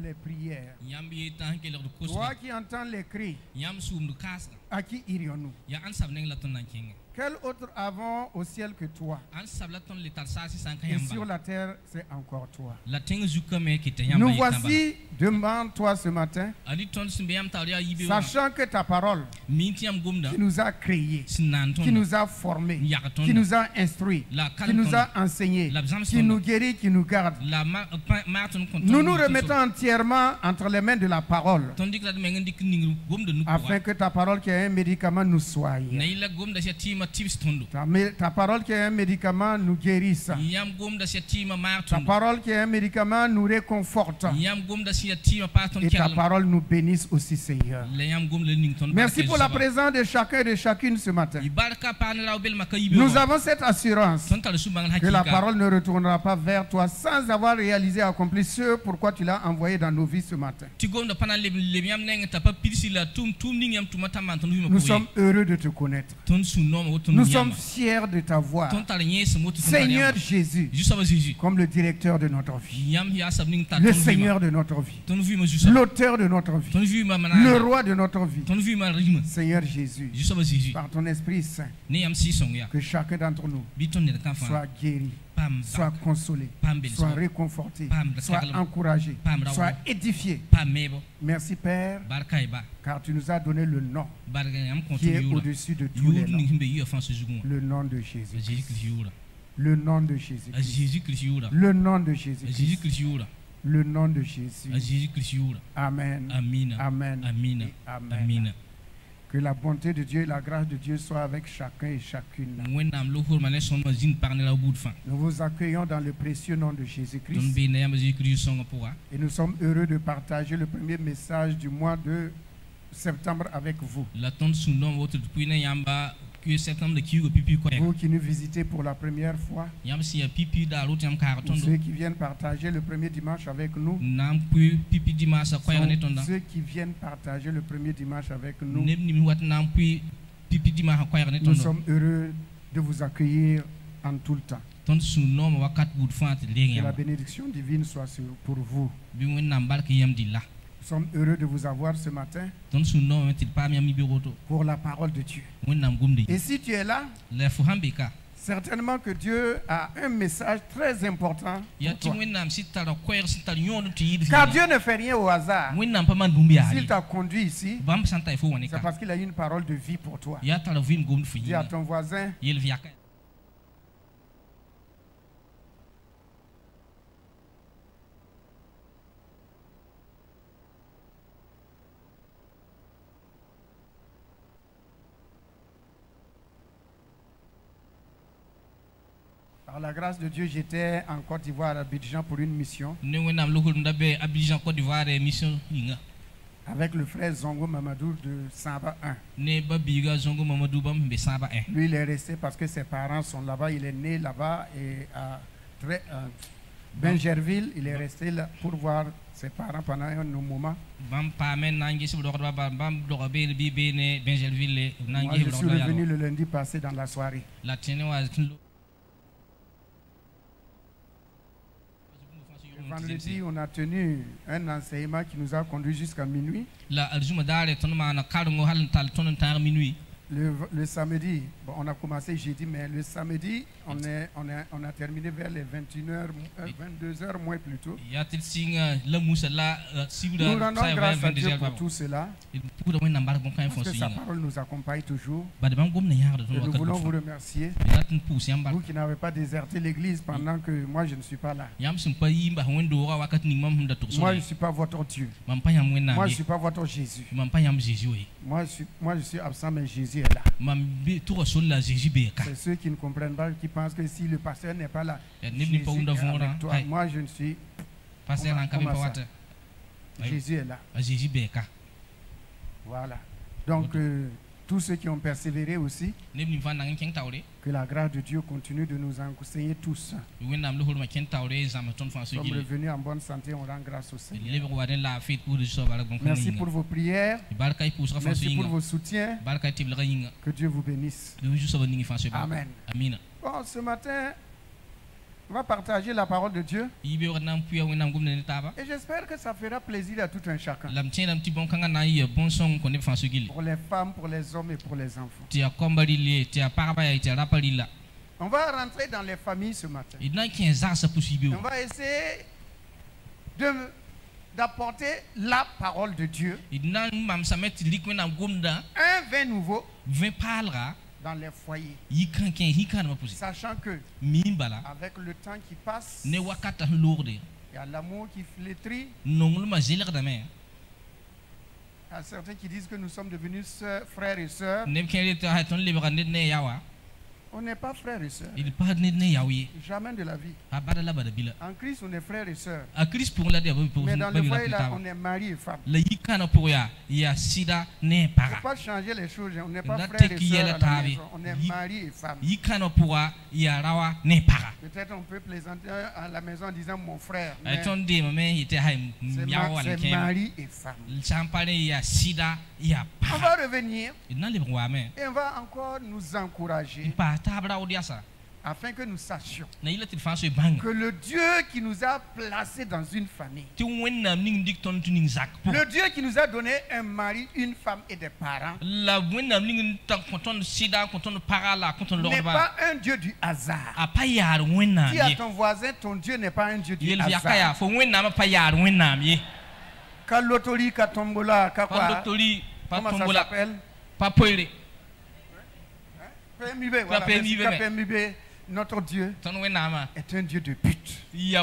les prières, toi qui entends les cris, à qui irions-nous? Quel autre avons au ciel que toi? Et sur la terre, c'est encore toi. Nous voici devant toi ce matin, sachant que ta parole qui nous a créés, qui nous a formés, qui nous a instruits, qui nous a enseignés, qui nous guérit, qui nous garde. Nous nous remettons entièrement entre les mains de la parole, afin que ta parole qui est un médicament nous soigne. Ta parole qui est un médicament nous guérisse. Ta parole qui est un médicament nous réconforte. Et ta parole nous bénisse aussi, Seigneur. Merci pour la présence de chacun et de chacune ce matin. Nous avons cette assurance que la parole ne retournera pas vers toi sans avoir réalisé et accompli ce pourquoi tu l'as envoyé dans nos vies ce matin. Nous sommes heureux de te connaître. Nous sommes fiers de t'avoir, Seigneur Jésus, comme le directeur de notre vie, le Seigneur de notre vie, l'auteur de notre vie, le roi de notre vie. Seigneur Jésus, par ton Esprit Saint, que chacun d'entre nous soit guéri, soit consolé, soit réconforté, soit encouragé, soit édifié. Merci Père, car tu nous as donné le nom qui est au-dessus de tous les noms. Le nom de Jésus. Le nom de Jésus. Le nom de Jésus. Le nom de Jésus. Amen. Amen. Amen. Amen. Que la bonté de Dieu et la grâce de Dieu soient avec chacun et chacune. Nous vous accueillons dans le précieux nom de Jésus-Christ. Et nous sommes heureux de partager le premier message du mois de septembre avec vous. Vous qui nous visitez pour la première fois, ou ceux qui viennent partager le premier dimanche avec nous, ceux qui viennent partager le premier dimanche avec nous, nous sommes heureux de vous accueillir en tout le temps. Que la bénédiction divine soit pour vous. Nous sommes heureux de vous avoir ce matin pour la parole de Dieu. Et si tu es là, certainement que Dieu a un message très important pour toi. Car Dieu ne fait rien au hasard. S'il t'a conduit ici, c'est parce qu'il a une parole de vie pour toi. Dis à ton voisin, par la grâce de Dieu, j'étais en Côte d'Ivoire à Abidjan pour une mission. Avec le frère Zongo Mamadou de Samba 1. Lui, il est resté parce que ses parents sont là-bas. Il est né là-bas et à Benjerville, il est resté là pour voir ses parents pendant un moment. Moi, je suis revenu le lundi passé dans la soirée. Vendredi, on a tenu un enseignement qui nous a conduit jusqu'à minuit. Le samedi, bon, on a commencé jeudi, mais le samedi, on a terminé vers les 22h moins plus tôt. Nous rendons grâce à Dieu pour tout cela, parce que sa parole nous accompagne toujours. Et nous voulons vous remercier, vous qui n'avez pas déserté l'église pendant que moi je ne suis pas là. Moi je ne suis pas votre Dieu. Moi je ne suis pas votre Jésus. Moi je suis absent, mais Jésus est là. C'est ceux qui ne comprennent pas, qui pensent que si le pasteur n'est pas là, Jésus est avec toi. Moi je ne suis pas ça. Jésus est là. Voilà. Donc tous ceux qui ont persévéré aussi, que la grâce de Dieu continue de nous enseigner tous. Nous sommes revenus en bonne santé, on rend grâce au Seigneur. Merci pour vos prières, merci pour vos soutiens, que Dieu vous bénisse. Amen. Bon, ce matin, On va partager la parole de Dieu. Et j'espère que ça fera plaisir à tout un chacun. Pour les femmes, pour les hommes et pour les enfants. On va rentrer dans les familles ce matin. On va essayer d'apporter la parole de Dieu. Un vin nouveau dans les foyers. Sachant que avec le temps qui passe, il y a l'amour qui flétrit. Il y a certains qui disent que nous sommes devenus frères et sœurs. On n'est pas frères et sœurs. Jamais de la vie. En Christ, on est frères et sœurs. Mais dans le foyer, là, on est mari et femme. Il ne faut pas changer les choses. On n'est pas frères et sœurs à la maison. On est mari et femme. Peut-être on peut plaisanter à la maison en disant mon frère. C'est mari et femme. On va revenir et on va encore nous encourager afin que nous sachions que le Dieu qui nous a placés dans une famille, le Dieu qui nous a donné un mari, une femme et des parents, n'est pas un Dieu du hasard. Dis à ton voisin, ton Dieu n'est pas un Dieu du hasard. Kalotoli, Katombola, Kakwa. Comment ça s'appelle? PMIB. Notre Dieu est un Dieu de but. Et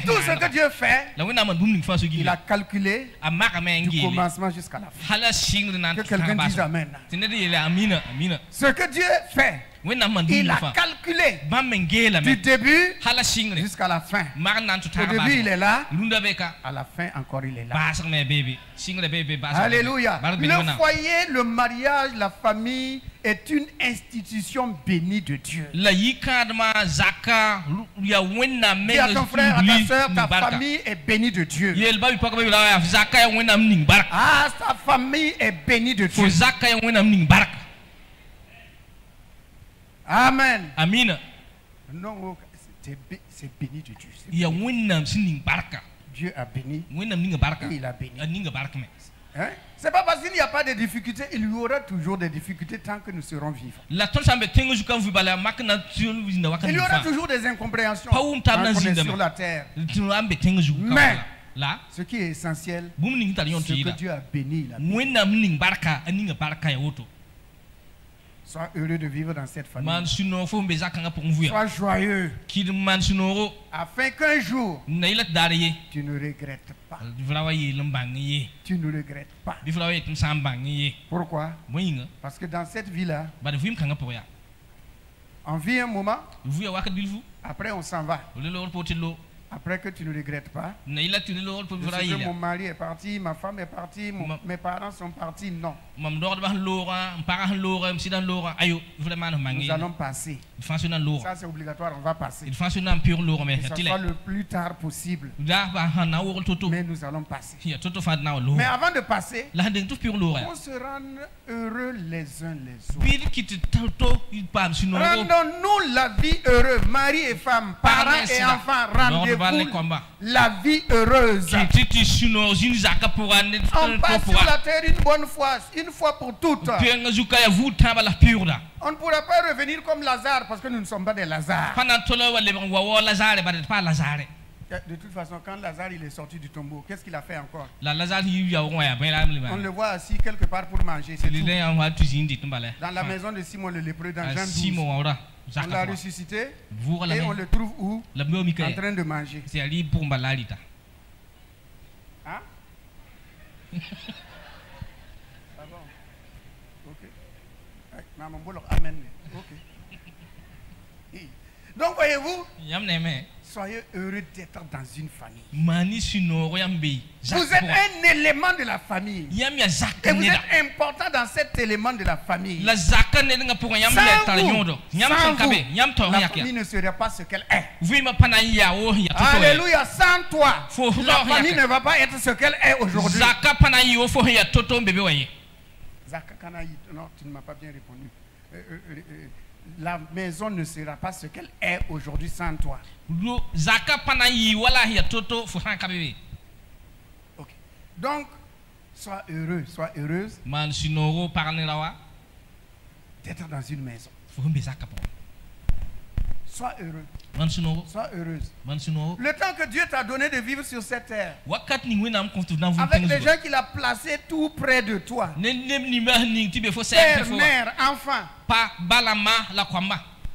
tout ce que Dieu fait, il a calculé du commencement jusqu'à la fin. Que quelqu'un dise Amen. Ce que Dieu fait, il a calculé du début jusqu'à la fin. Au début il est là, à la fin encore il est là. Alléluia. Le foyer, le mariage, la famille est une institution bénie de Dieu. Dis à ton frère, à ta soeur, ta famille est bénie de Dieu. Ah, ta famille est bénie de Dieu. Amen. Amen. Non, c'est béni de Dieu. Dieu a béni. Et il a béni. Hein? C'est pas parce qu'il n'y a pas de difficultés, il y aura toujours des difficultés tant que nous serons vivants. Il y aura toujours des incompréhensions quand on est sur la terre. Mais ce qui est essentiel, c'est que Dieu a béni. Sois heureux de vivre dans cette famille. Sois joyeux. Afin qu'un jour, tu ne regrettes pas. Tu ne regrettes pas. Pourquoi? Parce que dans cette vie-là, on vit un moment, après on s'en va. Après que tu ne regrettes pas, que mon mari est parti, ma femme est partie, mes parents sont partis, non. Nous allons passer. Ça c'est obligatoire, on va passer. Que ce soit le plus tard possible. Mais nous allons passer. Mais avant de passer, on se rend heureux les uns les autres. Rendons-nous la vie heureuse, mari et femme, parents et enfants, rendez-vous la vie heureuse. On passe sur la terre une bonne fois, une fois pour toutes. On ne pourra pas revenir comme Lazare parce que nous ne sommes pas des Lazare. De toute façon, quand Lazare il est sorti du tombeau, qu'est-ce qu'il a fait encore? On le voit assis quelque part pour manger. Dans la maison de Simon le lépreux, dans Jean 12. On l'a ressuscité et on le trouve où? En train de manger. Hein? Ah bon? Ok. Amen. Ok. Donc voyez-vous, soyez heureux d'être dans une famille. Vous êtes un élément de la famille. Et vous êtes important dans cet élément de la famille. Sans vous, la famille ne serait pas ce qu'elle est. Alléluia. Sans toi, la famille ne va pas être ce qu'elle est aujourd'hui. Zaka Kanaï, non, tu ne m'as pas bien répondu. la maison ne sera pas ce qu'elle est aujourd'hui sans toi. Ok. Donc, sois heureux, sois heureuse d'être dans une maison. Sois heureux. Sois heureuse. Le temps que Dieu t'a donné de vivre sur cette terre, avec les gens qu'il a placés tout près de toi, père, mère, enfant,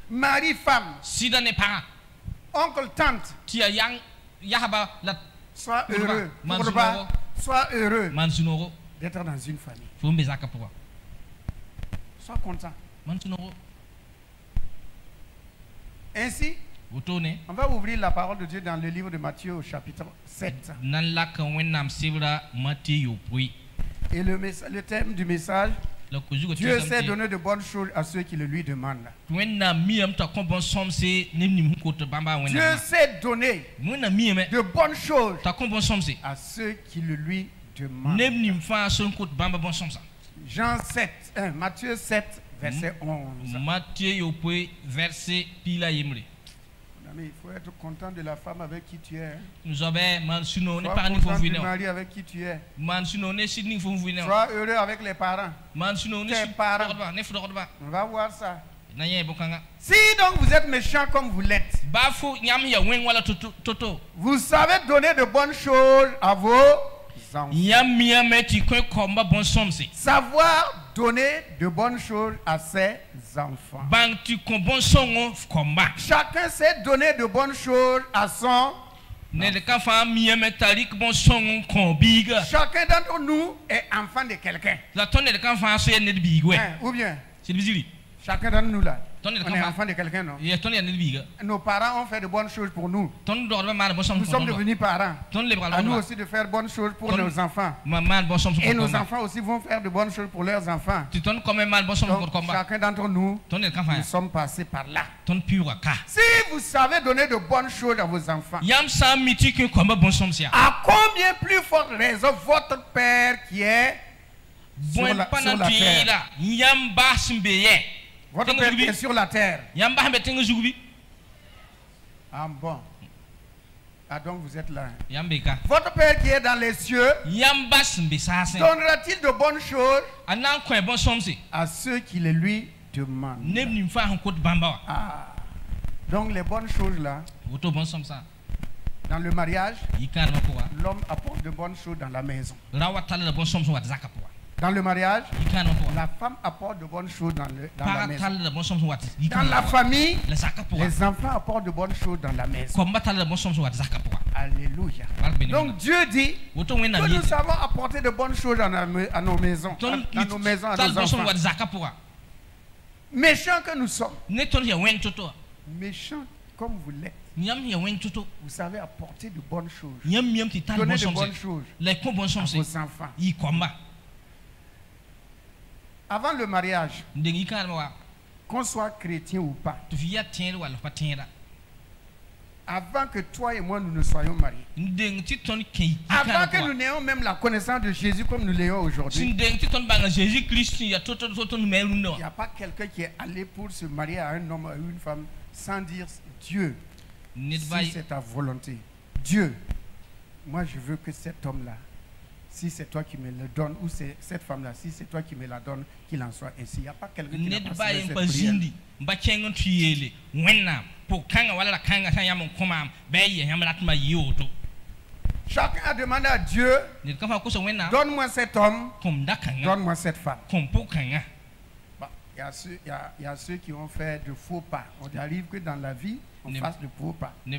mari, femme, oncle, tante, sois heureux. Sois heureux d'être dans une famille. Sois content. Ainsi, on va ouvrir la parole de Dieu dans le livre de Matthieu au chapitre 7. Et le thème du message, Dieu sait donner de bonnes choses à ceux qui le lui demandent. Dieu sait donner de bonnes choses à ceux qui le lui demandent. Jean 7, Matthieu 7, verset 11. Il faut être content de la femme avec qui tu es. Sois content du mari avec qui tu es. Sois heureux avec les parents. Tes parents. On va voir ça. Si donc vous êtes méchant comme vous l'êtes, vous savez donner de bonnes choses à vos enfants. Savoir donner de bonnes choses à ses enfants. Chacun sait donner de bonnes choses à son enfant. Chacun d'entre nous est enfant de quelqu'un. Ou bien chacun d'entre nous là, on est enfant de quelqu'un, non? Nos parents ont fait de bonnes choses pour nous. Nous sommes devenus parents. À nous aussi de faire de bonnes choses pour nos enfants. Et nos enfants aussi vont faire de bonnes choses pour leurs enfants. Donc, chacun d'entre nous, nous sommes passés par là. Si vous savez donner de bonnes choses à vos enfants, à combien plus forte raison votre Père qui est sur la terre? Votre Père qui est sur la terre. Ah bon. Ah donc vous êtes là. Votre Père qui est dans les cieux donnera-t-il de bonnes choses à ceux qui les lui demandent? Ah. Donc les bonnes choses là, dans le mariage, l'homme apporte de bonnes choses dans la maison. Dans le mariage, la femme apporte de bonnes choses dans la maison. Dans la famille, les enfants apportent de bonnes choses dans la maison. Alléluia. Donc Dieu dit que nous savons apporter de bonnes choses à nos maisons, à nos maisons, à nos enfants. Méchants que nous sommes, méchants comme vous l'êtes, vous savez apporter de bonnes choses, donner de bonnes choses à vos enfants. Avant le mariage, qu'on soit chrétien ou pas, avant que toi et moi nous ne soyons mariés, avant que nous n'ayons même la connaissance de Jésus comme nous l'ayons aujourd'hui, il n'y a pas quelqu'un qui est allé pour se marier à un homme ou à une femme sans dire Dieu, si c'est ta volonté. Dieu, moi je veux que cet homme-là, si c'est toi qui me le donnes, ou c'est cette femme-là, si c'est toi qui me la donnes, qu'il en soit ainsi. Il n'y a pas quelqu'un qui n'a pas fait cette prière. Chacun a demandé à Dieu, donne-moi cet homme, donne-moi cette femme. Il y a ceux qui ont fait de faux pas. On arrive que dans la vie, on fasse de faux pas. Le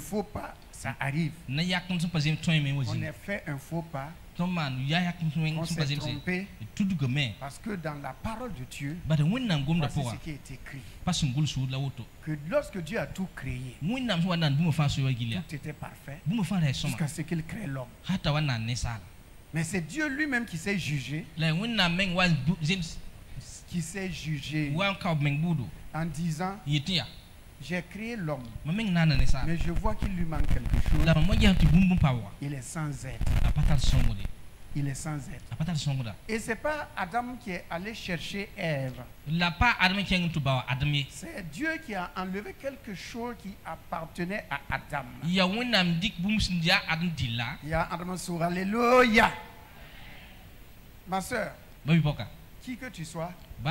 faux pas, ça arrive. On a fait un faux pas. On s'est trompé. Parce que dans la parole de Dieu, voici ce qui est écrit. Que lorsque Dieu a tout créé, tout était parfait jusqu'à ce qu'il crée l'homme. Mais c'est Dieu lui-même qui s'est jugé. Qui s'est jugé en disant, j'ai créé l'homme, mais je vois qu'il lui manque quelque chose. Il est sans aide. il est sans aide. Et ce n'est pas Adam qui est allé chercher Ève. C'est Dieu qui a enlevé quelque chose qui appartenait à Adam. Il y a Adam sur Alléluia. Ma soeur, qui que tu sois, tu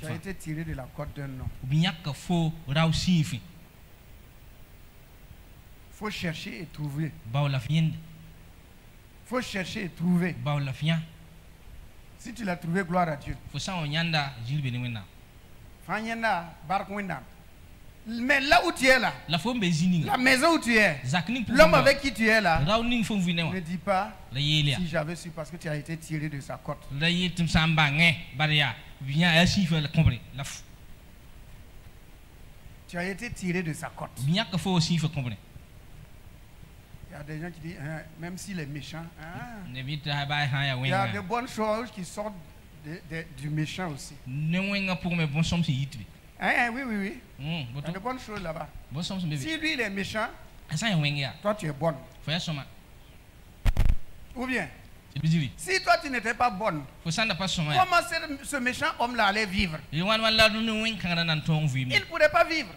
as été tiré de la côte d'un homme. Il faut chercher et trouver. Faut chercher et trouver. Si tu l'as trouvé, gloire à Dieu. Mais là où tu es là, la maison où tu es, l'homme avec qui tu es là, ne dis pas si j'avais su parce que tu as été tiré de sa côte. Tu as été tiré de sa côte. Il y a des gens qui disent, même s'il est méchant, il y a de bonnes choses qui sortent du méchant aussi. Oui. Il y a de bonnes choses là-bas. Si lui il est méchant, toi tu es bonne. Ou bien, si toi tu n'étais pas bonne, comment ce méchant homme-là allait vivre? Il ne pourrait pas vivre.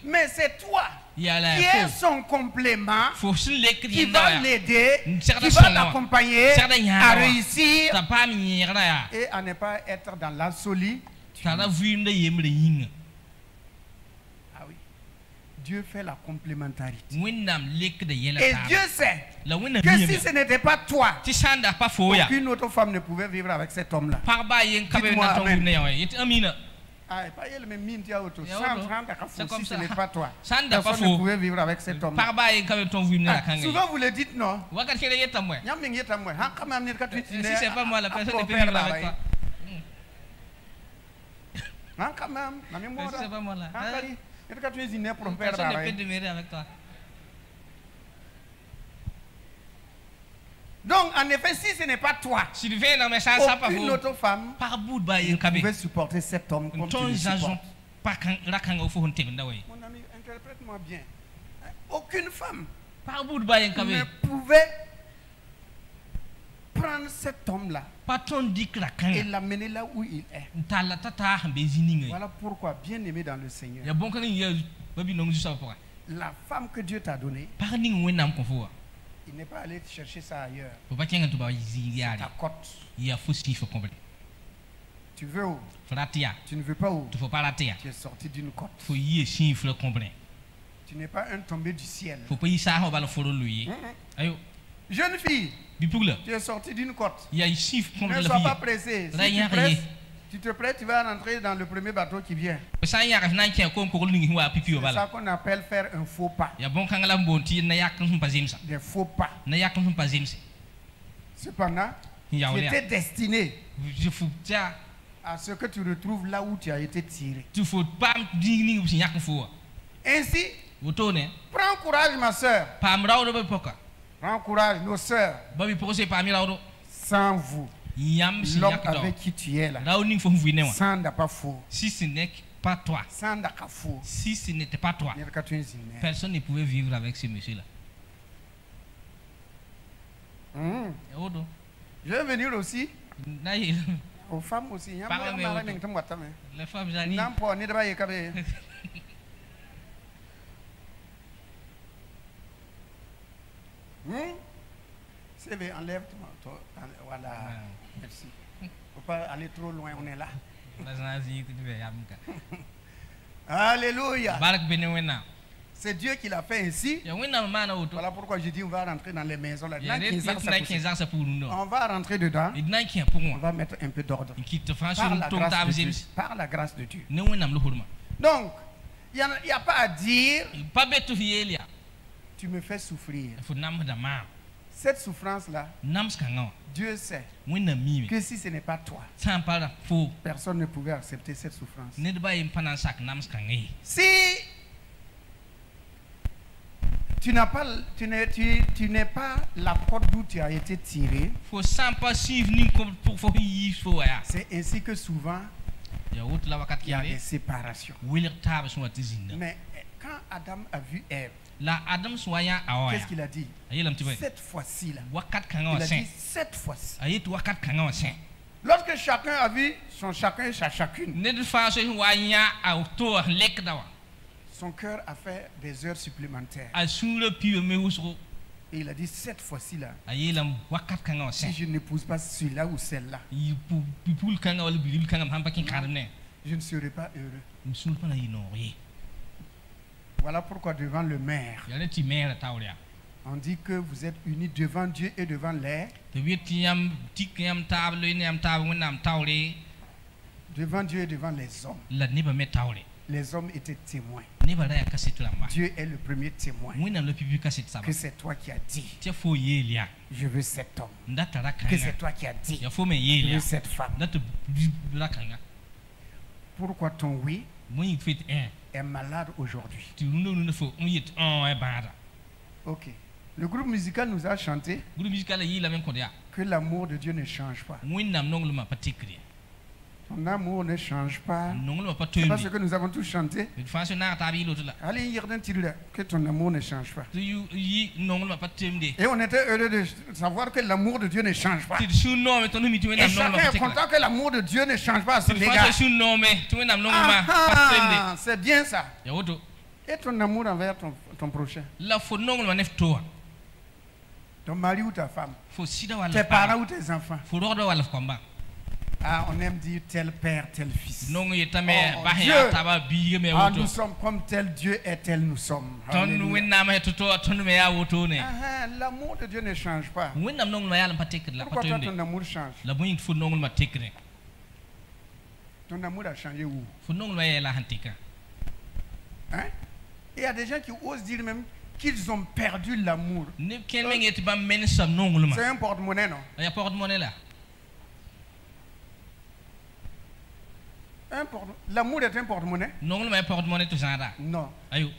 Mais c'est toi qui es son complément, qui va l'aider, qui va l'accompagner à réussir et à ne pas être dans la solitude. Ah oui. Dieu fait la complémentarité. Et Dieu sait que si ce n'était pas toi, aucune autre femme ne pouvait vivre avec cet homme-là. Dites-moi amen. Si ce n'est pas toi, personne ne pouvait vivre avec cet homme. Souvent vous le dites non. Si c'est pas moi, la personne ne peut vivre avec toi. Quand même, c'est pas moi là. Personne ne peut demeurer avec toi. Donc, en effet, si ce n'est pas toi, aucune autre femme ne pouvait supporter cet homme comme tu le supportes. Mon ami, interprète-moi bien. Aucune femme ne pouvait prendre cet homme-là et l'amener là où il est. Voilà pourquoi, bien aimé dans le Seigneur, la femme que Dieu t'a donnée, il n'est pas allé chercher ça ailleurs. C'est ta côte. Tu veux où? Tu ne veux pas où? Tu es sorti d'une côte. Tu n'es pas un tombé du ciel. Jeune fille, tu es sorti d'une côte. Ne sois pas pressé. Si tu te plais, tu vas rentrer dans le premier bateau qui vient. C'est ça qu'on appelle faire un faux pas. Des faux pas. Cependant, tu étais destiné à ce que tu retrouves là où tu as été tiré. Ainsi, prends courage, ma soeur. Prends courage, nos soeurs. Sans vous, l'homme avec qui tu es là, sans d'apafou, si ce n'est pas toi, sans d'akafou, si ce n'était pas toi, personne ne pouvait vivre avec ce monsieur-là. Je vais venir aussi aux femmes aussi. Les femmes, j'arrive. CV, enlève toi. Voilà. Merci. Il ne faut pas aller trop loin, on est là. Alléluia. C'est Dieu qui l'a fait ainsi. Voilà pourquoi je dis on va rentrer dans les maisons là. On va rentrer dedans. On va mettre un peu d'ordre. Par la grâce de Dieu. Donc, il n'y a pas à dire tu me fais souffrir. Cette souffrance-là, Dieu sait que si ce n'est pas toi, personne ne pouvait accepter cette souffrance. Si tu n'es pas la porte d'où tu as été tiré, c'est ainsi que souvent il y a des séparations. Mais quand Adam a vu Ève, Qu'est-ce qu'il a dit? Cette fois-ci là. Il a dit cette fois-ci. Lorsque chacun a vu son chacun et sa chacune, son cœur a fait des heures supplémentaires. Et il a dit cette fois-ci là, si je n'épouse pas celui-là ou celle-là, je ne serai pas heureux. Voilà pourquoi devant le maire, on dit que vous êtes unis devant Dieu et devant les. Devant Dieu et devant les hommes. Les hommes étaient témoins. Dieu est le premier témoin. Que c'est toi qui as dit. Je veux cet homme. Que c'est toi qui as dit. Je veux cette femme. Pourquoi ton oui est malade aujourd'hui? Ok. Le groupe musical nous a chanté que l'amour de Dieu ne change pas. Ton amour ne change pas. C'est pas ce que nous avons tous chanté. Allez, il y a que ton amour ne change pas. Et on était heureux de savoir que l'amour de Dieu ne change pas. Et chacun est content que l'amour de Dieu ne change pas à son égard. C'est bien ça. Et ton amour envers ton prochain. Ton mari ou ta femme. Tes parents ou tes enfants. Ah, on aime dire tel père, tel fils. Oh, Dieu. Ah, nous sommes comme tel Dieu est tel nous sommes. L'amour de Dieu ne change pas. Pourquoi toi ton amour change? Ton amour a changé où? Hein? Il y a des gens qui osent dire même qu'ils ont perdu l'amour. C'est un porte-monnaie, non? L'amour est un porte-monnaie? Non.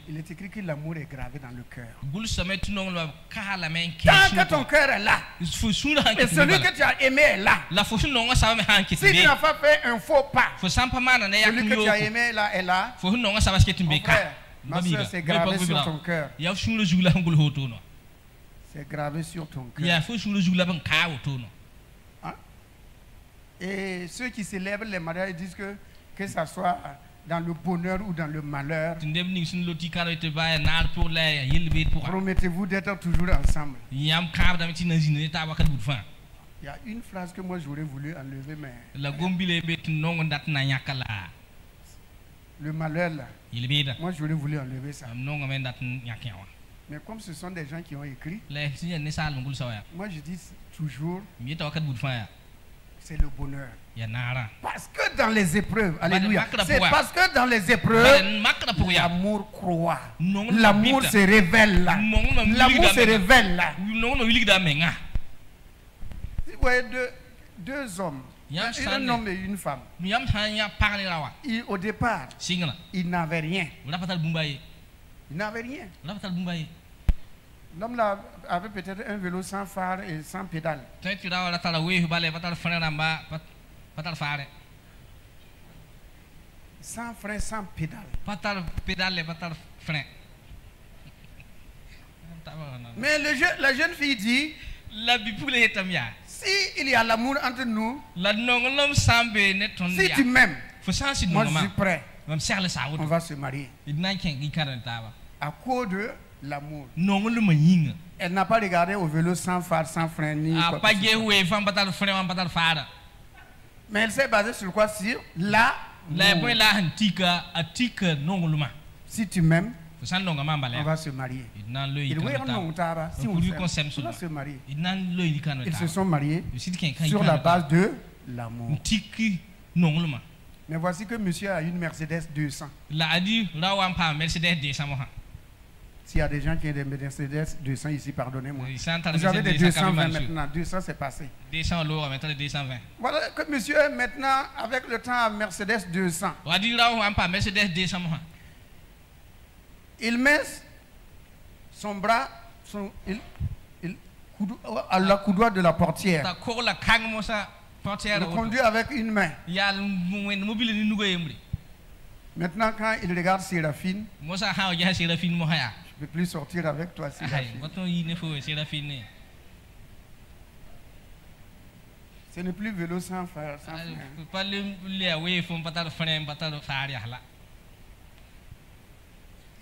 Il est écrit que l'amour est gravé dans le cœur. Tant que ton cœur est là, et celui que tu as aimé est là. Si tu n'as pas fait un faux pas, celui que tu as aimé là est là. Mon frère, ma soeur, c'est gravé sur ton cœur. C'est gravé sur ton cœur. Hein? Et ceux qui célèbrent les mariages disent que ça soit dans le bonheur ou dans le malheur, promettez-vous d'être toujours ensemble. Il y a une phrase que moi j'aurais voulu enlever, mais le malheur là, moi j'aurais voulu enlever ça. Mais comme ce sont des gens qui ont écrit, moi je dis toujours, c'est le bonheur. Parce que dans les épreuves, alléluia, c'est parce que dans les épreuves, l'amour croit. L'amour se révèle là. L'amour se révèle là. Vous voyez deux hommes, un homme et une femme. Au départ, ils n'avaient rien. Ils n'avaient rien. L'homme là avait peut-être un vélo sans phare et sans pédale. Sans frein, sans pédale. Mais la jeune fille dit, si il y a l'amour entre nous, si tu m'aimes, moi je suis prêt. On va se marier. À cause de l'amour. Elle n'a pas regardé au vélo sans phare, sans frein, ni quoi. Mais elle s'est basée sur quoi? Sur là. Si tu m'aimes, on va se marier. Si on va se marier. Ils se sont mariés sur la base de l'amour. Mais voici que monsieur a une Mercedes 200. S'il y a des gens qui ont des Mercedes 200 ici, pardonnez-moi. Vous avez des 220 maintenant. 200 c'est passé. Voilà que monsieur est maintenant, avec le temps, à Mercedes 200. Il met son bras à la coudoir de la portière. Il conduit avec une main. Maintenant, quand il regarde Séraphine, peux plus sortir avec toi, Séraphine. Ce n'est plus vélo sans frein.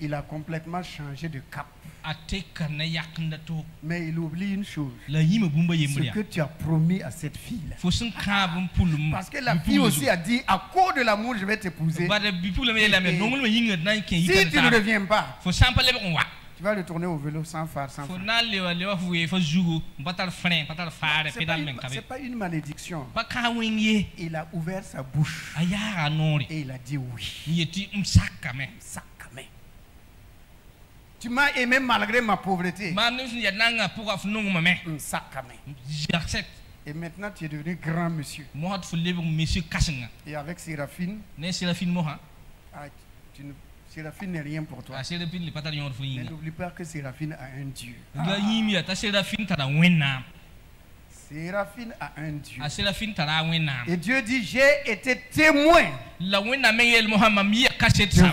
Il a complètement changé de cap. Mais il oublie une chose. Ce que tu as promis à cette fille. Parce que la fille aussi a dit, à cause de l'amour, je vais t'épouser. Si tu ne reviens pas, tu vas retourner au vélo sans phare, sans frein. C'est pas une malédiction. Il a ouvert sa bouche. Et il a dit oui. Tu m'as aimé malgré ma pauvreté. J'accepte. Et maintenant tu es devenu grand monsieur. Et avec Séraphine, Séraphine n'est rien pour toi. Mais n'oublie pas que Séraphine a un Dieu. Séraphine a un Dieu. Et Dieu dit, j'ai été témoin de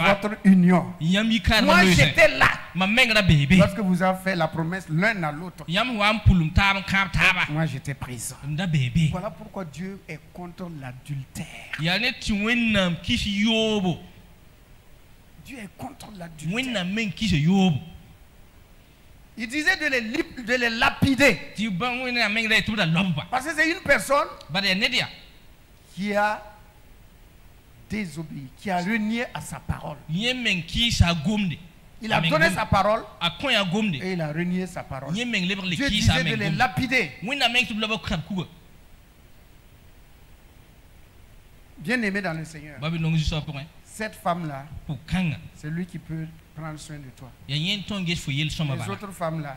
votre union. Moi j'étais là lorsque vous avez fait la promesse l'un à l'autre. Moi j'étais présent. Voilà pourquoi Dieu est contre l'adultère. Dieu est contre l'adultère. Il disait de les lapider. Parce que c'est une personne qui a désobéi, qui a renié à sa parole. Il a donné sa parole et il a renié sa parole. Dieu disait de les lapider. Bien aimé dans le Seigneur. Cette femme-là, c'est lui qui peut prendre soin de toi. Les autres femmes-là,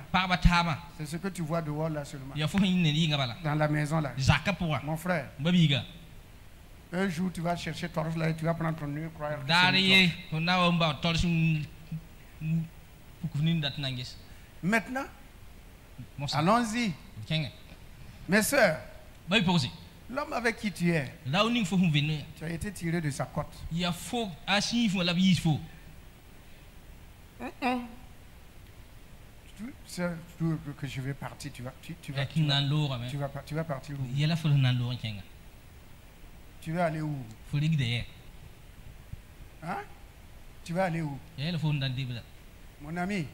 c'est ce que tu vois dehors là seulement. Dans la maison là. Mon frère, un jour tu vas chercher torche là et tu vas prendre ton nœud, croire que maintenant, allons-y. Mes soeurs, l'homme avec qui tu es, tu as été tiré de sa côte. Que je vais partir, tu vas partir où? Tu vas aller où? Hein? Tu vas aller où? Mon ami,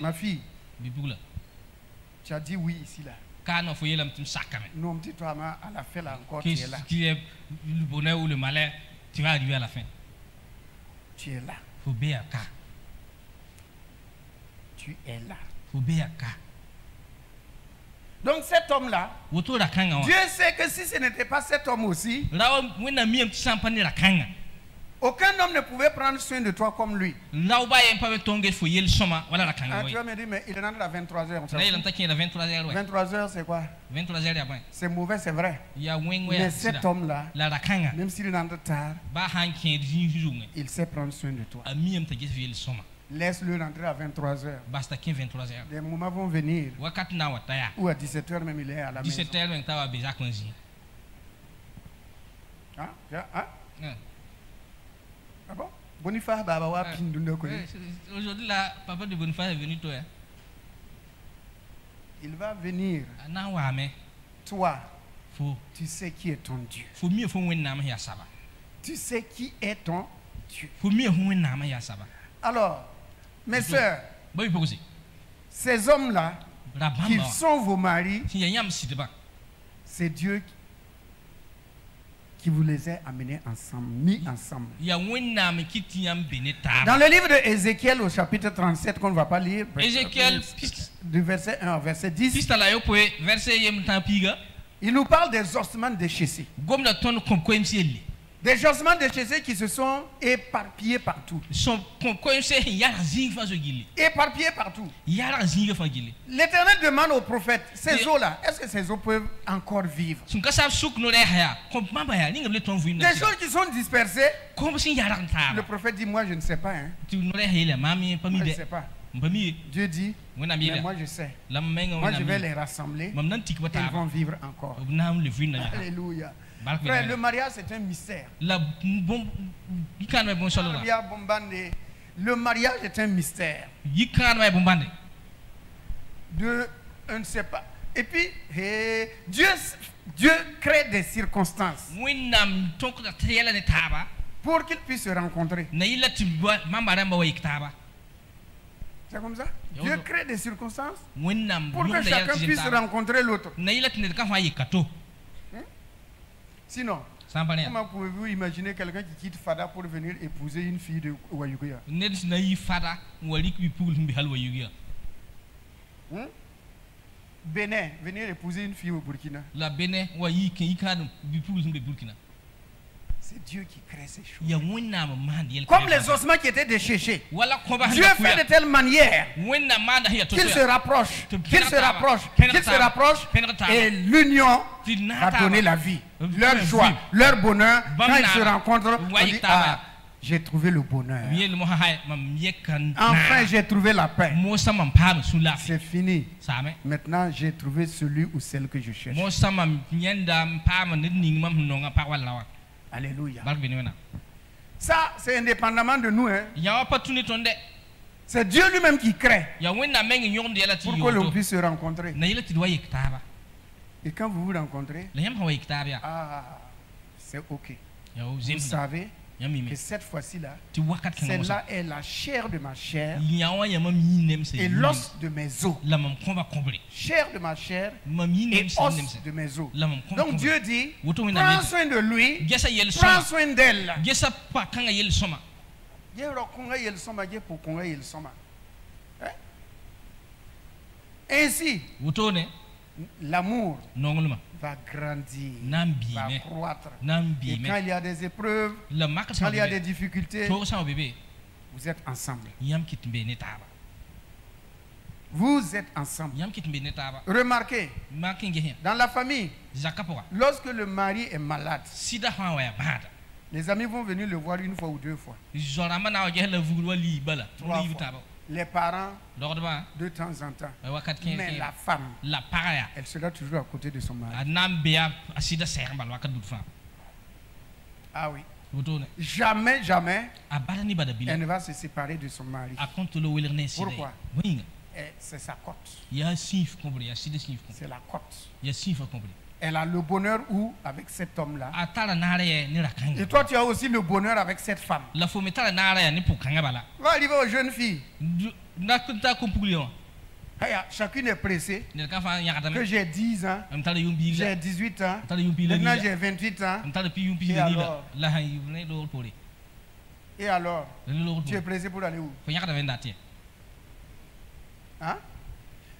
ma fille, tu as dit oui ici là. Non, dis-toi, à la fin là encore, tu es là. Qui est le bonheur ou le malheur, tu vas arriver à la fin. Tu es là. Tu es là. Donc cet homme-là, Dieu sait que si ce n'était pas cet homme aussi, aucun homme ne pouvait prendre soin de toi comme lui. Tu vas me dire, mais il est rentré à 23h. 23h, c'est quoi? C'est mauvais, c'est vrai. Mais cet homme-là, même s'il rentre tard, il sait prendre soin de toi. Laisse-le rentrer à 23h. Des moments vont venir où à 17h même il est à la maison. Hein? Ah bon? Boniface Babawa Pindundo. Aujourd'hui là, papa de Boniface est venu toi. Il va venir. Toi, tu sais qui est ton Dieu. Tu sais qui est ton Dieu. Alors, mes soeurs, ces hommes-là, qui sont vos maris, c'est Dieu qui vous les a amenés ensemble, mis ensemble. Dans le livre de Ézéchiel au chapitre 37, qu'on ne va pas lire, du verset 1 au verset 10, il nous parle des ossements déchaissés. Des ossements déchaissés qui se sont éparpillés partout. Éparpillés partout. L'Éternel demande aux prophètes, ces eaux-là, est-ce que ces eaux peuvent encore vivre? Des choses qui sont dispersées. Le prophète dit, moi je ne sais pas. Hein. Moi, je ne sais pas. Dieu dit, mais moi je sais. Moi je vais les rassembler et ils vont vivre encore. Alléluia. Frère, le mariage c'est un mystère. Le mariage est un mystère. On ne sait pas. Et puis, Dieu crée des circonstances pour qu'ils puissent se rencontrer. C'est comme ça? Dieu crée des circonstances pour que chacun puisse rencontrer l'autre. Sinon, comment pouvez-vous imaginer quelqu'un qui quitte Fada pour venir épouser une fille de Wayugia? Bénin, venir épouser une fille au Burkina. C'est Dieu qui crée ces choses. Comme les ossements qui étaient déchéchés. Dieu fait de telle manière qu'ils se rapprochent, qu'ils se rapprochent, qu'ils se rapprochent, et l'union va donner la vie, leur joie, leur bonheur. Quand ils se rencontrent, on dit, ah, j'ai trouvé le bonheur. Enfin, j'ai trouvé la paix. C'est fini. Maintenant, j'ai trouvé celui ou celle que je cherche. Alléluia. Ça, c'est indépendamment de nous. Hein. C'est Dieu lui-même qui crée pour que l'on puisse se rencontrer. Et quand vous vous rencontrez, c'est OK. Vous savez que cette fois-ci-là, celle-là est la chair de ma chair et l'os de mes os. Chair de ma chair et os de mes os. Donc Dieu dit, prends soin de lui, prends soin d'elle. Ainsi, l'amour va grandir, va croître. Et quand il y a des épreuves, quand il y a des difficultés, vous êtes ensemble. Vous êtes ensemble. Remarquez, dans la famille, lorsque le mari est malade, les amis vont venir le voir une fois ou deux fois. 3 fois. Les parents, de temps en temps. Mais la femme, elle sera toujours à côté de son mari. Ah oui. Jamais, jamais, elle ne va se séparer de son mari. Pourquoi? C'est sa cote. C'est la cote. Elle a le bonheur où? Avec cet homme-là. Et toi, tu as aussi le bonheur avec cette femme. Va arriver aux jeunes filles. Chacune est pressée. Que j'ai 10 ans, j'ai 18 ans, maintenant j'ai 28 ans. Et alors, tu es pressé pour aller où? Hein?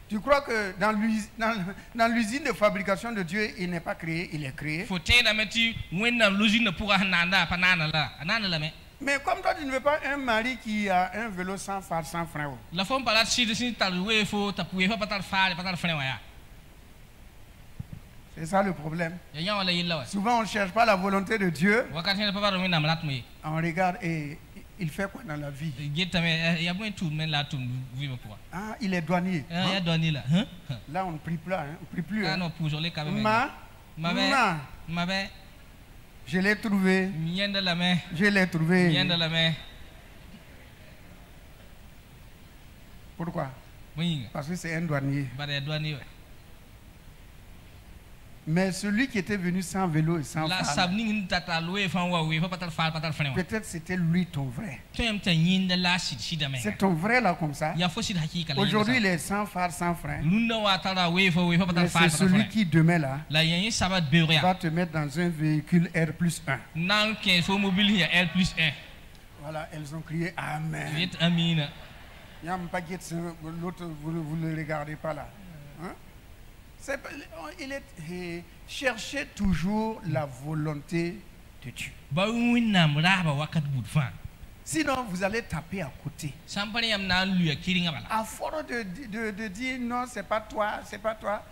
Tu crois que dans l'usine de fabrication de Dieu, il n'est pas créé, il est créé. Mais comme toi, tu ne veux pas un mari qui a un vélo sans phare, sans frein. C'est ça le problème. Souvent, on ne cherche pas la volonté de Dieu. On regarde et il fait quoi dans la vie? Ah, il est douanier. Hein? Là, on ne prie plus. Hein? On prie plus. Hein? Je l'ai trouvé. Je l'ai trouvé. Pourquoi? Parce que c'est un douanier. Mais celui qui était venu sans vélo et sans phare, peut-être c'était lui ton vrai. C'est ton vrai là comme ça. Aujourd'hui il est sans phare, sans frein. Mais c'est celui qui demain là va te mettre dans un véhicule R+1. Voilà, elles ont crié Amen. L'autre, vous ne le regardez pas là. Hein? Cherchez toujours la volonté de Dieu. Sinon, vous allez taper à côté. À force de dire non, c'est pas toi, c'est pas toi.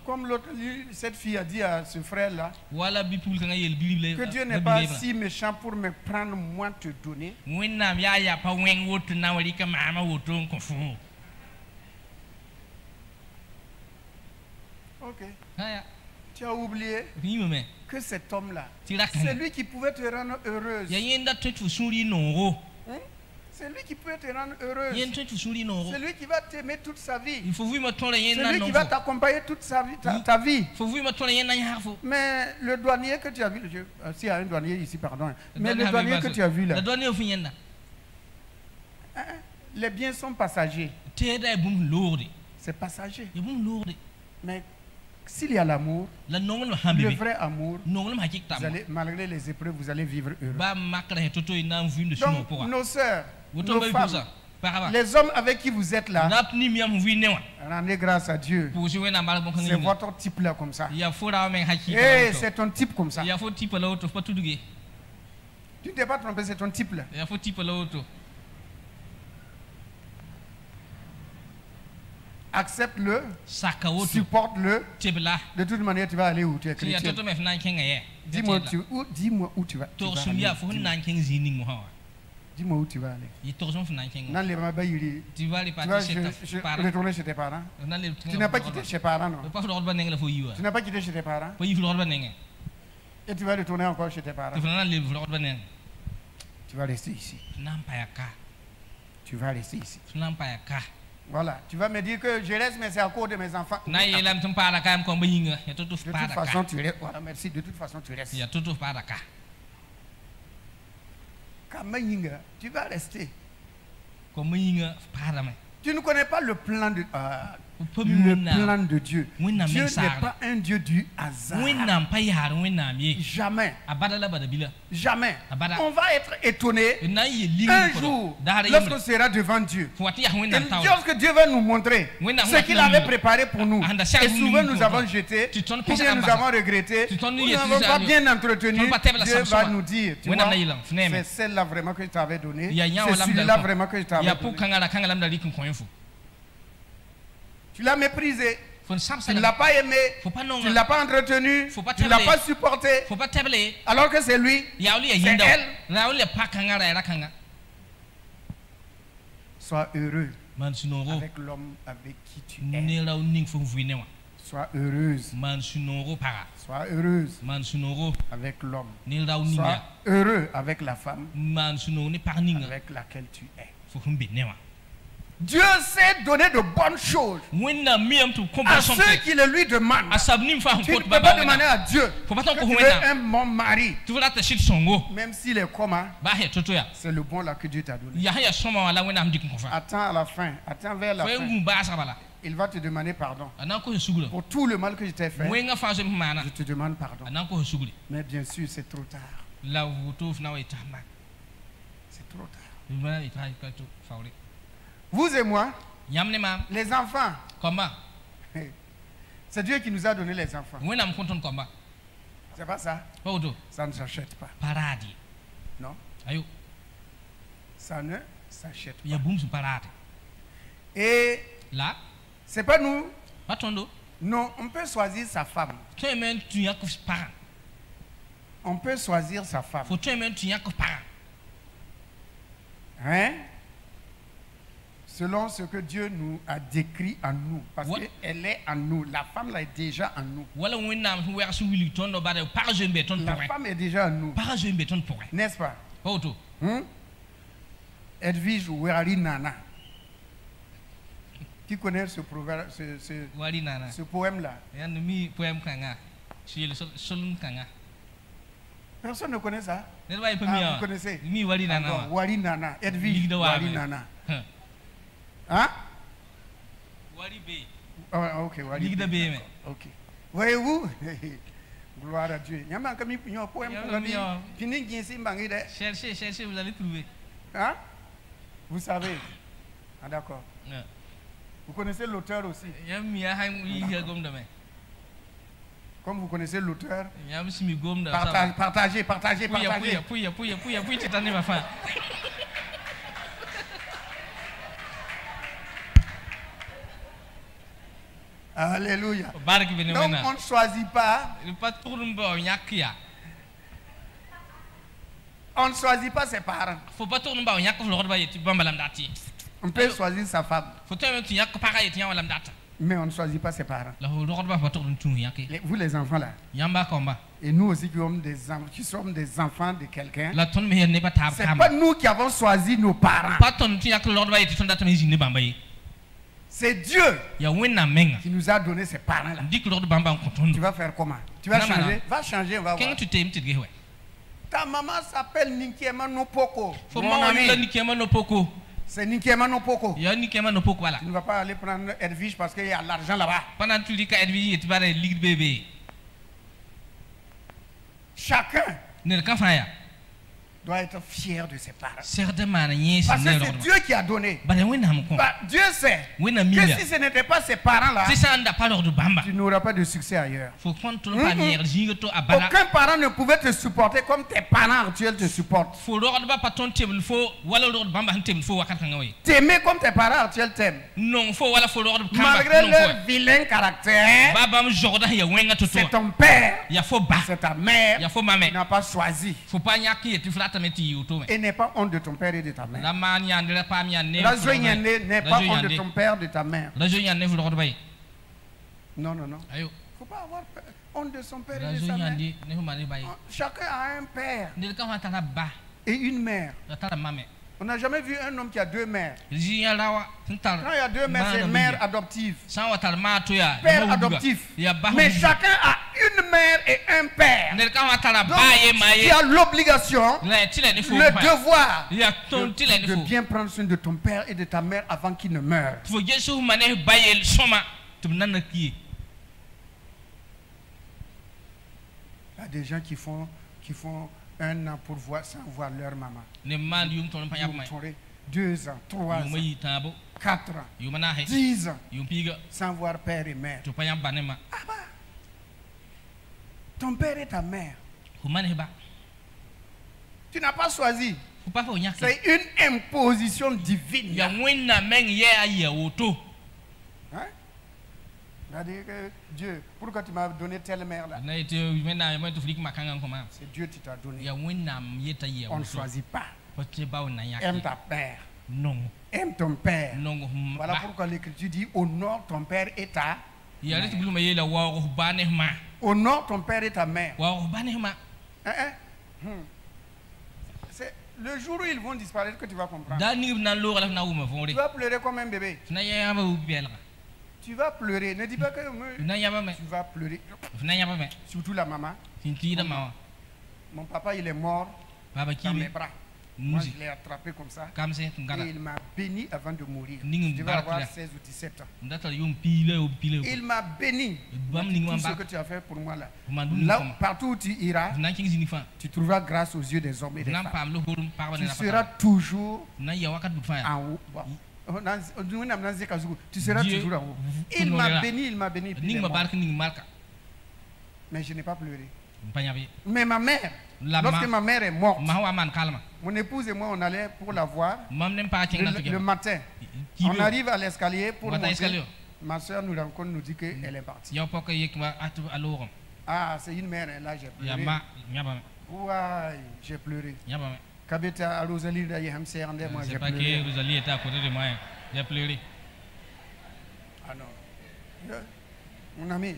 Comme l'autre, cette fille a dit à ce frère-là, que Dieu n'est pas si méchant pour me prendre, moi te donner. Ok. Tu as oublié que cet homme-là, c'est lui qui pouvait te rendre heureuse. C'est lui qui peut te rendre heureuse. C'est lui qui va t'aimer toute sa vie. C'est lui qui va t'accompagner toute ta vie. Mais le douanier que tu as vu, s'il y a un douanier ici, pardon. Mais le douanier que tu as vu là, les biens sont passagers. C'est passager. Mais s'il y a l'amour, le vrai amour, vous allez, malgré les épreuves, vous allez vivre heureux. Donc, nos sœurs, nos femmes, les hommes avec qui vous êtes là, rendez grâce à Dieu. C'est votre type là comme ça. Et c'est ton type comme ça. Tu ne t'es pas trompé, c'est ton type là. Accepte-le, supporte-le. De toute manière, tu vas aller où tu es chrétien. Dis-moi où tu vas. Dis-moi où tu vas aller. Tu vas retourner chez tes parents. Tu n'as pas quitté chez tes parents, non? Tu n'as pas quitté chez tes parents. Et tu vas retourner encore chez tes parents. Tu vas rester ici. Tu vas rester ici. Voilà, tu vas me dire que je reste, mais c'est à cause de mes enfants. De toute façon, tu restes. Voilà, merci. De toute façon, tu restes. Tu vas rester. Tu ne connais pas le plan de Dieu. Dieu n'est pas un Dieu du hasard. Jamais. Jamais. On va être étonné un jour lorsqu'on sera devant Dieu. Et lorsque Dieu va nous montrer ce qu'il avait préparé pour nous. Et souvent nous avons jeté, ou bien nous avons regretté, ou nous n'avons pas bien entretenu. Dieu va nous dire, tu vois, c'est celle-là vraiment que je t'avais donnée. C'est celui-là vraiment que je t'avais donné. Tu l'as méprisé, tu ne l'as pas aimé, tu ne l'as pas entretenu, tu ne l'as pas supporté, alors que c'est lui, c'est elle. Sois heureux avec l'homme avec qui tu es. Sois heureuse. Sois heureuse avec l'homme. Sois heureux avec la femme avec laquelle tu es. Dieu sait donner de bonnes choses à ceux qui le lui demandent. Tu ne peux pas demander à Dieu que tu veux un bon mari. Même s'il est comment, c'est le bon là que Dieu t'a donné. Attends à la fin, attends vers la fin. Il va te demander pardon pour tout le mal que je t'ai fait. Je te demande pardon. Mais bien sûr, c'est trop tard. C'est trop tard. Vous et moi, les enfants, c'est Dieu qui nous a donné les enfants. C'est pas ça? Ça ne s'achète pas. Non? Ça ne s'achète pas. Et là, c'est pas nous. Non, on peut choisir sa femme. On peut choisir sa femme. Hein? Selon ce que Dieu nous a décrit en nous. Parce qu'elle est en nous. La femme là est déjà en nous. La femme est déjà en nous. N'est-ce pas? Edwige Werali Nana. Qui connaît ce proverbe, ce poème-là? Personne ne connaît ça? Vous connaissez? Wali Nana. Edwige Wali Nana. Hein? Ok, Wali B. Ok. Voyez-vous? Gloire à Dieu. Cherchez, vous allez trouver. Hein? Vous savez? Ah, d'accord. Vous connaissez l'auteur aussi? Comme vous connaissez l'auteur, partagez. Alléluia. Donc on ne choisit pas. On ne choisit pas ses parents. On peut choisir sa femme. Mais on ne choisit pas ses parents. Vous les enfants là. Et nous aussi qui sommes des enfants de quelqu'un. C'est pas nous qui avons choisi nos parents. C'est Dieu qui nous a donné ces parents là. Tu vas faire comment? Tu vas changer? Va changer, on va voir. Ta maman s'appelle Nikiema Nopoko. Mon ami. C'est Nikiema Nopoko. Tu ne vas pas aller prendre Edwige parce qu'il y a l'argent là-bas. Chacun doit être fier de ses parents. Parce que c'est Dieu qui a donné. Dieu sait que si ce n'était pas ses parents là, tu n'auras pas de succès ailleurs. Aucun parent ne pouvait te supporter comme tes parents actuels te supportent. T'aimer comme tes parents actuels t'aiment. Malgré leur vilain caractère, c'est ton père, c'est ta mère qui n'a pas choisi. Et n'est pas honte de ton père et de ta mère. La joie n'est pas honte de ton père et de ta mère. Non, non, non. Il ne faut pas avoir honte de son père et de sa mère. Chacun a un père et une mère. On n'a jamais vu un homme qui a deux mères. Quand il y a deux mères, c'est mère adoptive, père adoptif. Mais chacun a une mère et un père. Donc, tu as l'obligation, le devoir de bien prendre soin de ton père et de ta mère avant qu'ils ne meurent. Il y a des gens qui font 1 an pour voir sans voir leur maman. 2 ans, 3 ans, 4 ans, 10 ans sans voir père et mère. Ah bah, ton père et ta mère, tu n'as pas choisi. C'est une imposition divine. Hein? C'est-à-dire que Dieu, pourquoi tu m'as donné telle mère là? C'est Dieu qui t'a donné. On ne choisit pas. Aime ta mère. Non. Aime ton père. Non. Voilà pourquoi l'Écriture dit honore ton père et ta mère. Honore ton père et ta mère. C'est le jour où ils vont disparaître que tu vas comprendre. Tu vas pleurer comme un bébé. Tu vas pleurer. Ne dis pas que tu vas pleurer. Surtout la maman. Mon papa, il est mort dans mes bras. Moi, je l'ai attrapé comme ça. Et il m'a béni avant de mourir. Je devais avoir 16 ou 17 ans. Il m'a béni. Tout ce que tu as fait pour moi là. Là, partout où tu iras, tu trouveras grâce aux yeux des hommes et des femmes. Tu seras toujours en haut. Tu seras toujours en haut. Il m'a béni. Mais je n'ai pas pleuré. Mais ma mère, lorsque ma mère est morte, mon épouse et moi, on allait pour la voir le matin. On arrive à l'escalier pour monter. Ma soeur nous rencontre, nous dit qu'elle est partie. Ah, c'est une mère, là j'ai pleuré. Ouais, j'ai pleuré. Kabeta à Rosalie, moi j'ai pleuré. Rosalie était à côté de moi. J'ai pleuré. Ah non. Mon ami.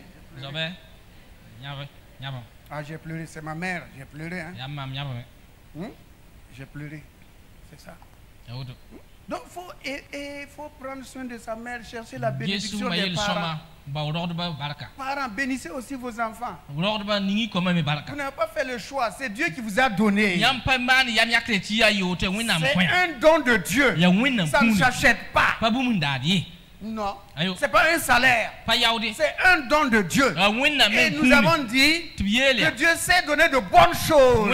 Ah, j'ai pleuré, c'est ma mère, j'ai pleuré. Hein? J'ai pleuré, c'est ça. Donc, il faut prendre soin de sa mère, chercher la bénédiction des parents. Parents, bénissez aussi vos enfants. Vous n'avez pas fait le choix, c'est Dieu qui vous a donné. C'est un don de Dieu. Ça ne s'achète pas. Non, c'est pas un salaire. C'est un don de Dieu. Et nous avons dit que Dieu sait donner de bonnes choses.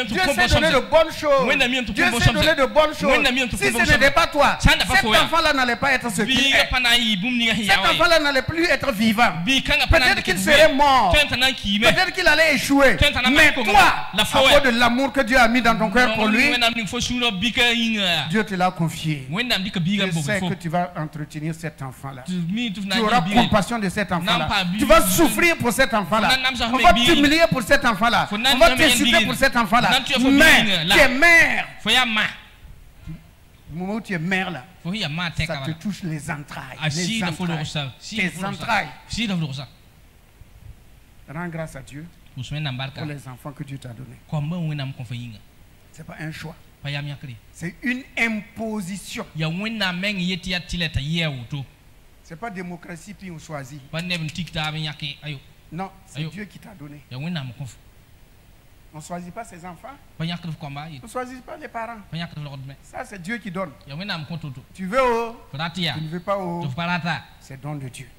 Dieu sait donner de bonnes choses. Dieu sait donner de bonnes choses. Si ce n'était pas toi, cet enfant-là n'allait pas être ce qu'il est. Cet enfant-là n'allait plus être vivant. Peut-être qu'il serait mort. Peut-être qu'il allait échouer. Mais toi, à cause de l'amour que Dieu a mis dans ton cœur pour lui, Dieu te l'a confié. Je sais que tu vas entretenir cet enfant-là. Tu auras compassion de cet enfant-là. Tu vas souffrir pour cet enfant-là. On va t'humilier pour cet enfant-là. On va t'insulter pour cet enfant-là. Mais tes mères Le moment où tu es mère là, ça te touche les entrailles. Les entrailles. Tes entrailles. Rends grâce à Dieu pour les enfants que Dieu t'a donnés. Ce n'est pas un choix. C'est une imposition. Ce n'est pas démocratie puis on choisit. Non, c'est Dieu qui t'a donné. On ne choisit pas ses enfants. On ne choisit pas les parents. Ça, c'est Dieu qui donne. Tu veux tu ne veux pas c'est don de Dieu.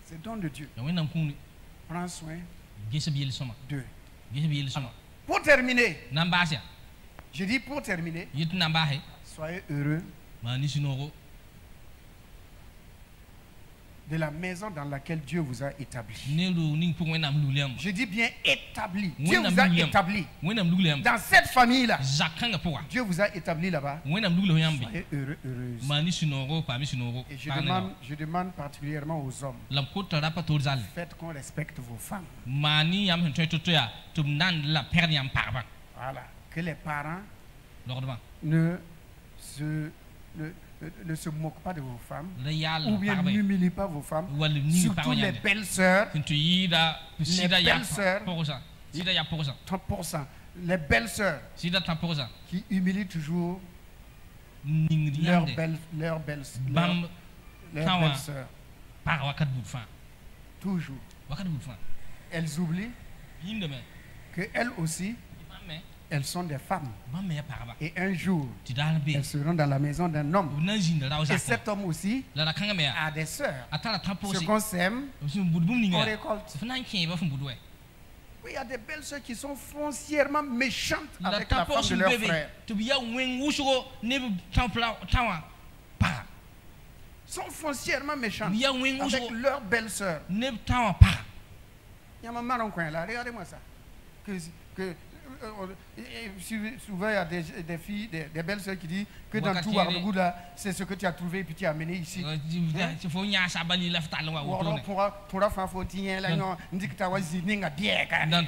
C'est don de Dieu. Prends soin d'eux. Pour terminer, je dis pour terminer, soyez heureux de la maison dans laquelle Dieu vous a établi. Je dis bien établi. Dieu vous a établi. Dans cette famille-là, Dieu vous a établi là-bas. Soyez heureux, heureuse. Et je demande particulièrement aux hommes, faites qu'on respecte vos femmes. Voilà. Que les parents ne se moquent pas de vos femmes, ou bien n'humilient pas vos femmes, surtout les belles-sœurs, les belles-sœurs qui humilient toujours leurs belles-sœurs. Toujours. Elles oublient qu'elles aussi, elles sont des femmes. Et un jour, elles seront dans la maison d'un homme. Et cet homme aussi a des sœurs. Ce qu'on sème, on récolte. Oui, il y a des belles sœurs qui sont foncièrement méchantes avec la femme de leur frère. Sont foncièrement méchantes avec leur belle-sœur. Il y a ma mère en coin là, regardez-moi ça. Souvent il y a des filles, des belles sœurs qui disent que dans tout Ouagadougou là, c'est ce que tu as trouvé et puis tu as amené ici. Dans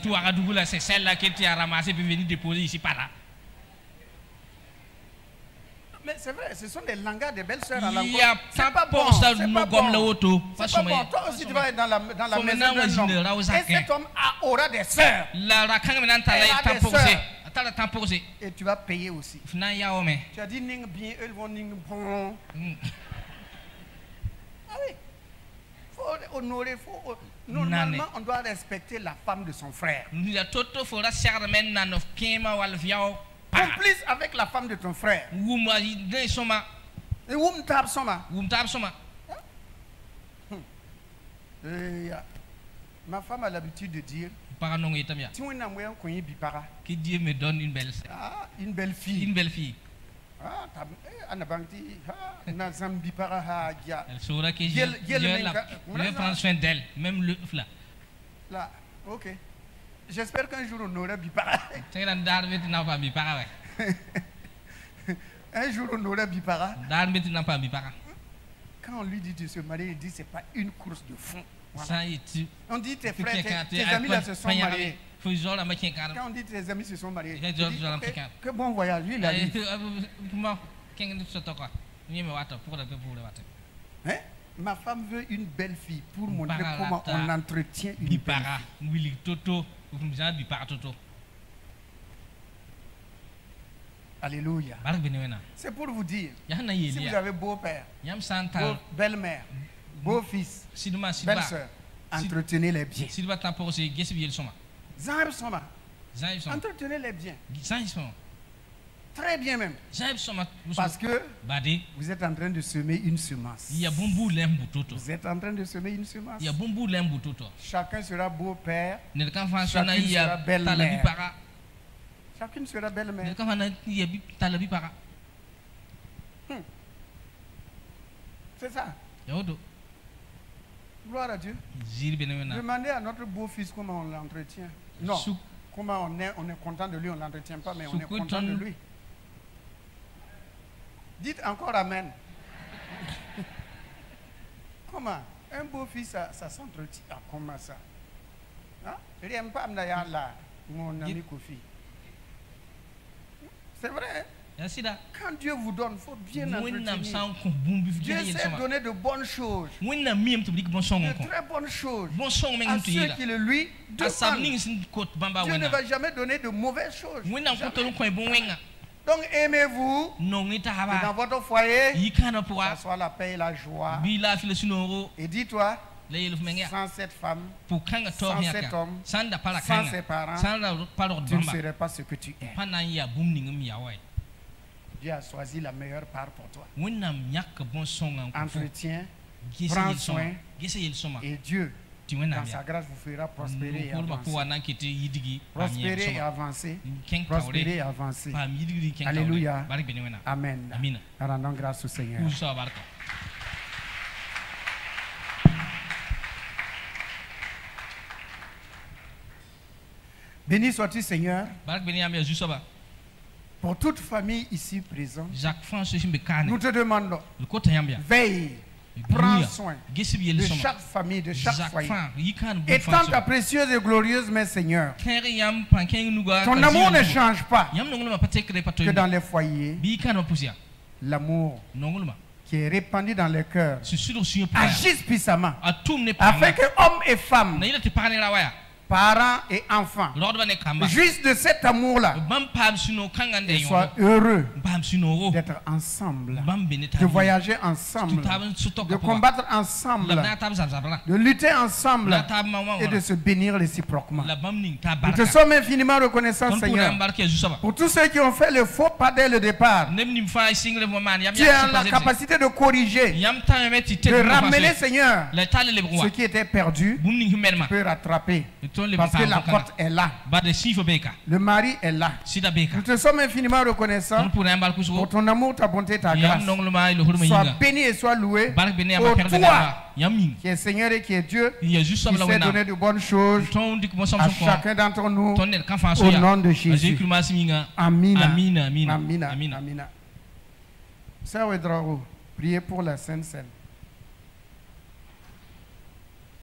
tout Ouagadougou là, c'est celle-là que tu as ramassée puis venue déposer ici par là. Mais c'est vrai, ce sont des langages des belles sœurs à l'encontre. C'est pas bon, c'est pas bon. C'est pas bon. Toi aussi tu vas être dans la maison d'un homme. Et cet homme aura des sœurs. Elle a des sœurs. Et tu vas payer aussi. Tu as dit ning bien, eux vont ning bon. Ah oui. Il faut honorer, normalement on doit respecter la femme de son frère. Complice avec la femme de ton frère. Ma femme a l'habitude de dire, que Dieu me donne une belle sœur. Ah, une belle fille. Une belle fille. Elle saura que je vais prendre soin d'elle, même le là. Là, ok. J'espère qu'un jour on aura Bipara. Un jour on aura Bipara. Quand on lui dit de se marier, il dit c'est pas une course de fond. Voilà. On dit tes frères, tes amis là se sont mariés. Quand on dit tes amis se sont mariés, que bon voyage, lui il a dit. Hein? Ma femme veut une belle fille pour montrer comment on entretient une belle fille. Alléluia. C'est pour vous dire, si vous avez beau-père, belle-mère, beau-fils, belle-sœur, entretenez-les bien. Entretenez-les bien. Très bien même. Parce que vous êtes en train de semer une semence. Vous êtes en train de semer une semence. Chacun sera beau-père. Chacun sera belle-mère. Chacune sera belle-mère. C'est ça. Gloire à Dieu. Demandez à notre beau-fils comment on l'entretient. Non. Comment on est content de lui, on ne l'entretient pas, mais on est content de lui. Dites encore Amen. Comment? Un beau-fils, ça s'entretient. Ah, comment ça? Rien pas là, mon ami Kofi. C'est vrai. Quand Dieu vous donne, il faut bien entretenir. Dieu sait donner de bonnes choses, de très bonnes choses à ceux qui le lui demandent. Dieu ne va jamais donner de mauvaises choses. Donc aimez-vous, que dans votre foyer, ça soit la paix et la joie. Et dis-toi, sans cette femme, sans cet homme, sans ses parents, tu ne serais pas ce que tu es. Dieu a choisi la meilleure part pour toi. Entretiens, prends soin, et Dieu, dans sa grâce, vous fera prospérer et avancer. Prospérer et avancer. Prospérer et avancer. Alléluia. Amen. Rendons grâce au Seigneur. Béni sois-tu, Seigneur, pour toute famille ici présente. Nous te demandons, veille, prends soin de chaque famille, de chaque foyer. Étends ta précieuse et glorieuse main, Seigneur. Ton amour ne change pas. Que dans les foyers, l'amour qui est répandu dans les cœurs agisse puissamment, afin que hommes et femmes, parents et enfants, juste de cet amour-là, et soient heureux d'être ensemble, de voyager ensemble, de combattre ensemble, de lutter ensemble et de se bénir réciproquement. Nous te sommes infiniment reconnaissants, Seigneur, pour tous ceux qui ont fait le faux pas dès le départ. Tu as la capacité de corriger, de ramener, Seigneur, ce qui était perdu, peut rattraper. Parce que la porte est là. Le mari est là. Nous te sommes infiniment reconnaissants pour ton amour, ta bonté, ta grâce. Sois béni et sois loué pour toi qui est Seigneur et qui est Dieu, qui sait donner de bonnes choses à chacun d'entre nous au nom de Jésus. Amen. Amen. Amen. Sœur Ouedraogo, priez pour la Sainte Seine.